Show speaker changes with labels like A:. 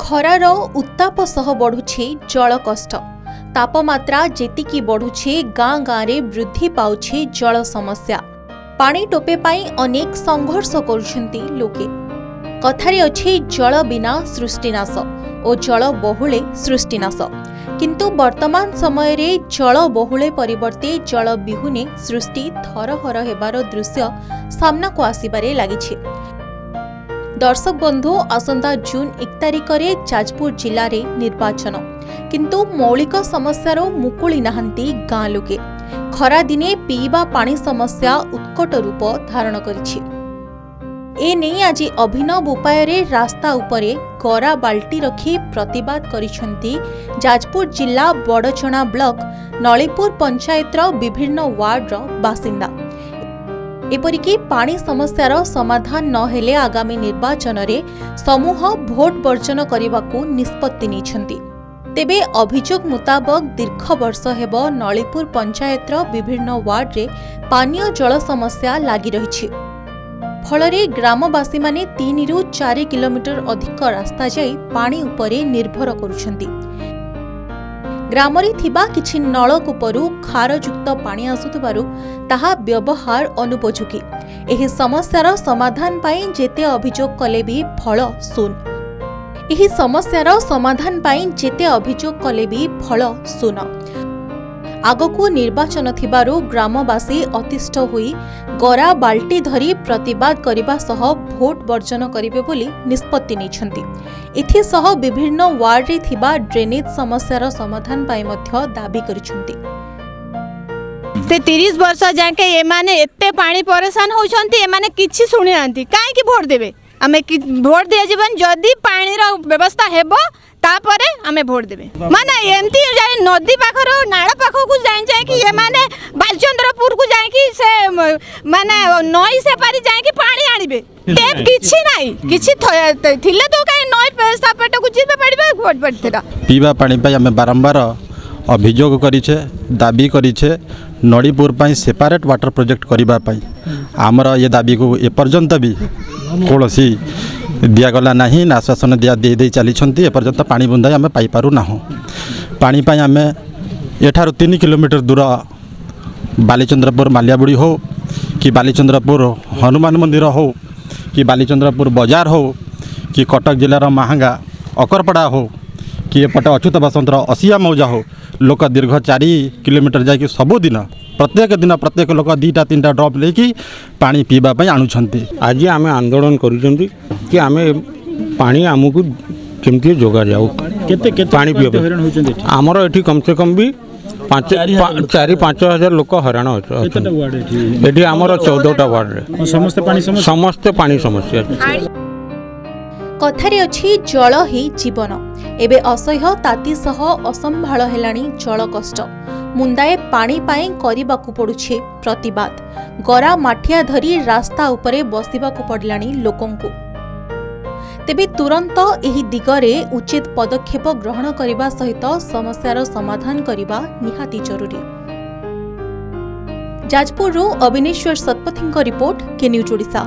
A: खरार उत्ताप सह बढ़ुछि जल कष्ट। तापमात्रा जेतिकी बढ़ुछि गाँ गाँ रे वृद्धि पाउछि जल समस्या। पानी टोपे पाई अनेक संघर्ष करुछन्ति लोके। कथारे अछि जल बिना सृष्टिनाश और जल बहुले सृष्टिनाश। किंतु वर्तमान समय रे जल बहुले परिवर्ते जल बिहुने सृष्टि थरहर हेबार दृश्य सामना को आसीबारे लागिछि। दर्शक बंधु आसंता जून 1 तारिख रे जाजपुर जिल्ला रे निर्वाचन, किंतु मौलिक समस्यार मुकुली नाहंती गाँ लोके। खरा दिने पीवा पानी समस्या उत्कट रूप धारण करिछि। ए नहीं आज अभिनव उपाय रे रास्ता उपरे गरा बाल्टी रखी प्रतिवाद करिसेंती जाजपुर जिला बड़चना ब्लॉक नलीपुर पंचायतर विभिन्न वार्ड बासिंदा। एपरिकी पानी समस्यार समाधान न हेले आगामी निर्वाचन रे समूह भोट वर्जन करने निष्पत्ति निछंती। तेबे अभियोग मुताबक दीर्घ वर्ष हेबो नलीपुर पंचायतर विभिन्न वार्ड रे पानीय जल समस्या लागि रहिछि। फलरे ग्रामवासी माने 3 रु 4 किलोमीटर अधिक रास्ता जाई पानी उपरे निर्भर करुछंती। ग्रामरे थिबा किछि नलकूपरू खारयुक्त पानी आसुथबारु ताहा व्यवहार अनुपयोगी। एही समस्यार समाधान पाई जेते अभियोग कले भी फल शून्य। एही समस्यार समाधान पाई जेते अभियोग कले भी फल शून्य। आगकू निर्वाचन थिबारु ग्रामवासी अतिष्ठ होई गरा बाल्टी धरी प्रतिवाद करिबा सह भोट वर्जन करिवे बोली निष्पत्ति निछंती। एथि सह विभिन्न वार्ड रे थिबा ड्रेनेज समस्यार समाधान पाई मध्य दाबी करिसंती।
B: 30 वर्ष जाके ए माने एते पानी परेशान होछंती। ए माने किछि सुनि नांती काहे कि भोट देबे। आमे भोट दिया जीवन जदी पानी रो व्यवस्था हेबो तापरे आमे भोट देबे। माने एमती जाय नदी पाखरो नाळ पाखो को जाय कि ये माने बालचंद्रपुर को जाय कि से माने नई से पारी जाय कि पानी आनिबे। टेप किछि नाही किछि थिले तो काई नई सापेट को जिबे पड़बे भोट पड़तेरा।
C: पीवा पानी पई आमे बारंबार अभियोग करिछे, दाबी करिछे नड़ीपुर पाई सेपरेट वाटर प्रोजेक्ट करिबा पाई। हमर ये दाबी को ए पर्यंत भी कोनोसी दिगला नहीं ना आश्वासन दिया दे चली एपर्यंत पानी बुंदा आम पाइपारू ना। पानी पाई आम एठार 3 किलोमीटर दूर बालीचंद्रपुर मालियाबुड़ी हो कि बालीचंद्रपुर हनुमान मंदिर हो कि बालीचंद्रपुर बाजार हो कि कटक जिलार महांगा अकरपड़ा हो कि एपटे अच्युत बसंतर असिया मौजा हो, लोक दीर्घ 4 किलोमीटर जाकि सबुदिन प्रत्येक दिन प्रत्येक लोक 2-3 ड्रप लेकिन पानी पीवा आणुंट।
D: आज आम आंदोलन करी कि आम पानी आमको केमती जोगा जाऊ पानी पीवा। आमर एठी कम से कम भी 4-5 हजार लोक हैरान ये आमर 14टा वार्ड समस्त पानी समस्या।
A: कथारे अछि जल ही जीवन। एबे असह्य ताती सह असंभाळ हेलाणी जल कष्ट। मुंदाए पानी पाई करिबाकू पडुछे प्रतिवाद। गरा माठिया धरी रास्ता उपरे बसिबाकू पडलाणी लोकंकू। तेबे तुरंत एही दिगरे उचित पदक्षेप ग्रहण करिबा सहित समस्यार समाधान करिबा निहाती जरूरी। जाजपुरु अविनेश्वर सतपथींको रिपोर्ट, के न्यूज ओडिशा।